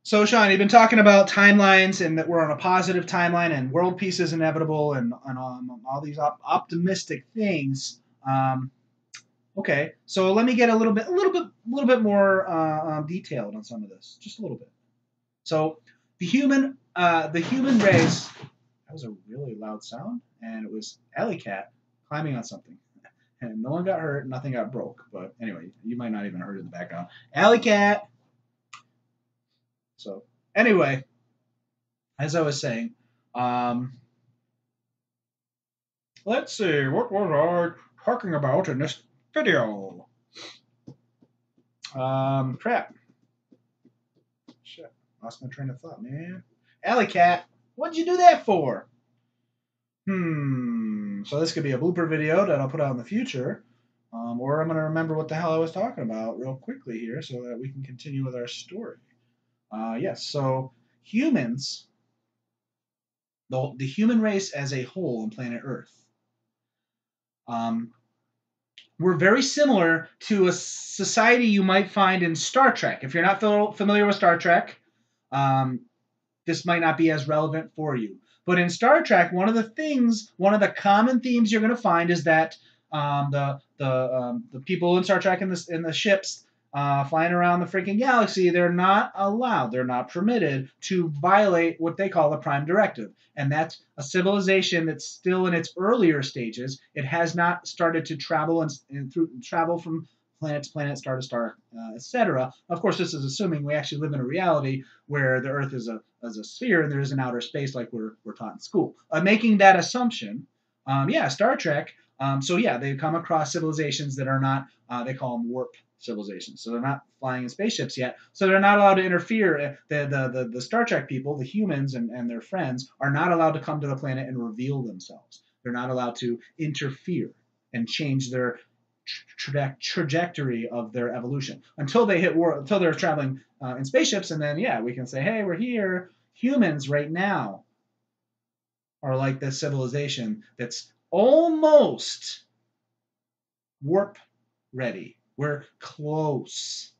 So, Sean, you've been talking about timelines and that we're on a positive timeline and world peace is inevitable and all these optimistic things. Um, okay, so let me get a little bit more detailed on some of this, just a little bit. So, the human race. That was a really loud sound, and it was Alley Cat climbing on something, and no one got hurt, nothing got broke. But anyway, you might not even heard it in the background. Alley Cat. So anyway, as I was saying, um, let's see, what was I talking about in this video? Crap. Shit. Lost my train of thought, man. Alley Cat, what'd you do that for? So this could be a blooper video that I'll put out in the future. Or I'm going to remember what the hell I was talking about real quickly here so that we can continue with our story. Yes, so humans, the human race as a whole on planet Earth, um, we're very similar to a society you might find in Star Trek. If you're not familiar with Star Trek, um, this might not be as relevant for you. But in Star Trek, one of the common themes you're going to find is that the people in Star Trek in the ships flying around the freaking galaxy, they're not allowed, they're not permitted to violate what they call the Prime Directive, and that's a civilization that's still in its earlier stages. It has not started to travel travel from planet to planet, star to star, etc. Of course, this is assuming we actually live in a reality where the Earth is a sphere and there is an outer space like we're taught in school. Making that assumption, yeah, Star Trek. So yeah, they come across civilizations that are not. They call them warp civilizations. So they're not flying in spaceships yet. So they're not allowed to interfere. The Star Trek people, the humans and their friends, are not allowed to come to the planet and reveal themselves. They're not allowed to interfere and change their trajectory of their evolution until they until they're traveling in spaceships, and then yeah, we can say, hey, we're here. Humans right now are like this civilization that's almost warp ready. We're close.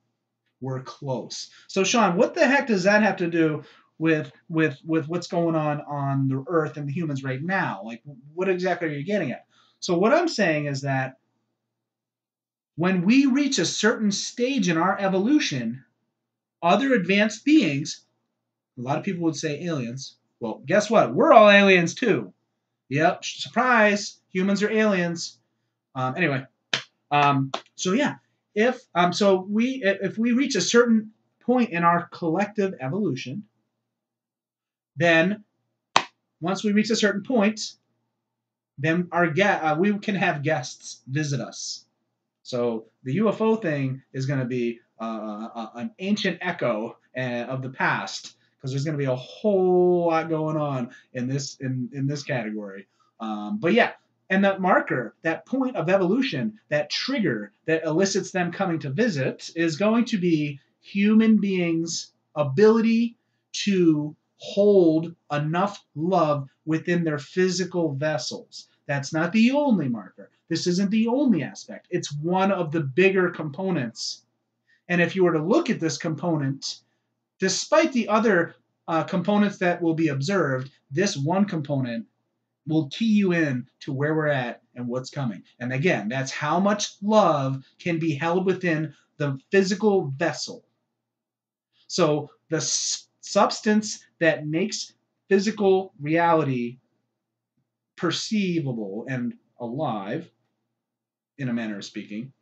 We're close. So Sean, what the heck does that have to do with what's going on the Earth and the humans right now? Like, what exactly are you getting at? So what I'm saying is that when we reach a certain stage in our evolution, other advanced beings, a lot of people would say aliens. Well, guess what? We're all aliens too. Yep, surprise, humans are aliens. Anyway, so yeah, if we reach a certain point in our collective evolution, then once we reach a certain point, then we can have guests visit us. So the UFO thing is going to be an ancient echo of the past because there's going to be a whole lot going on in this category. But yeah, and that marker, that point of evolution, that trigger that elicits them coming to visit is going to be human beings' ability to hold enough love within their physical vessels. That's not the only marker. This isn't the only aspect. It's one of the bigger components. And if you were to look at this component, despite the other components that will be observed, this one component will key you in to where we're at and what's coming. And again, that's how much love can be held within the physical vessel. So the substance that makes physical reality perceivable and alive, in a manner of speaking,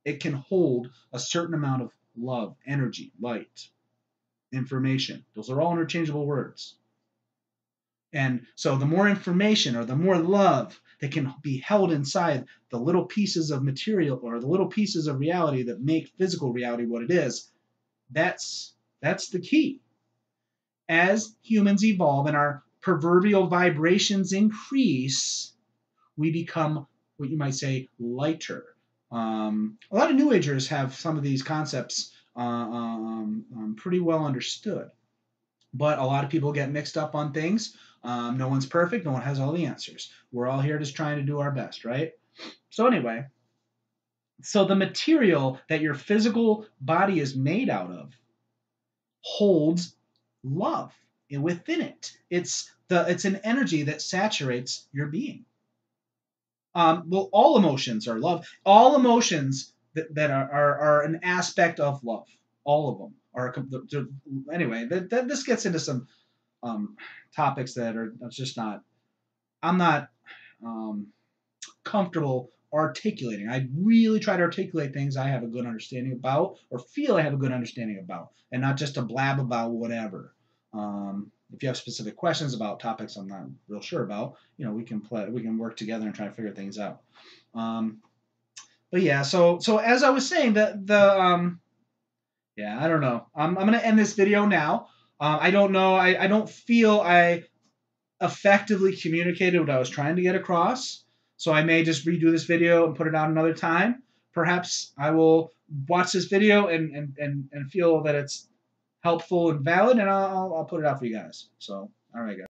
it can hold a certain amount of love, energy, light, information. Those are all interchangeable words. And so the more information or the more love that can be held inside the little pieces of material or the little pieces of reality that make physical reality what it is, that's the key. As humans evolve and our proverbial vibrations increase, we become what you might say lighter. A lot of New Agers have some of these concepts pretty well understood, but a lot of people get mixed up on things. No one's perfect. No one has all the answers. We're all here just trying to do our best, right? So anyway, so the material that your physical body is made out of holds love within it. It's an energy that saturates your being. Well, all emotions are love. All emotions that are an aspect of love. All of them are. Anyway, this gets into some topics that are just not. I'm not comfortable articulating. I really try to articulate things I have a good understanding about, or feel I have a good understanding about, and not just to blab about whatever. If you have specific questions about topics I'm not real sure about, we can work together and try to figure things out. But yeah, so as I was saying, yeah, I don't know. I'm gonna end this video now. I don't know. I don't feel I effectively communicated what I was trying to get across. So I may just redo this video and put it out another time. Perhaps I will watch this video and feel that it's helpful and valid, and I'll put it out for you guys. So, all right, guys.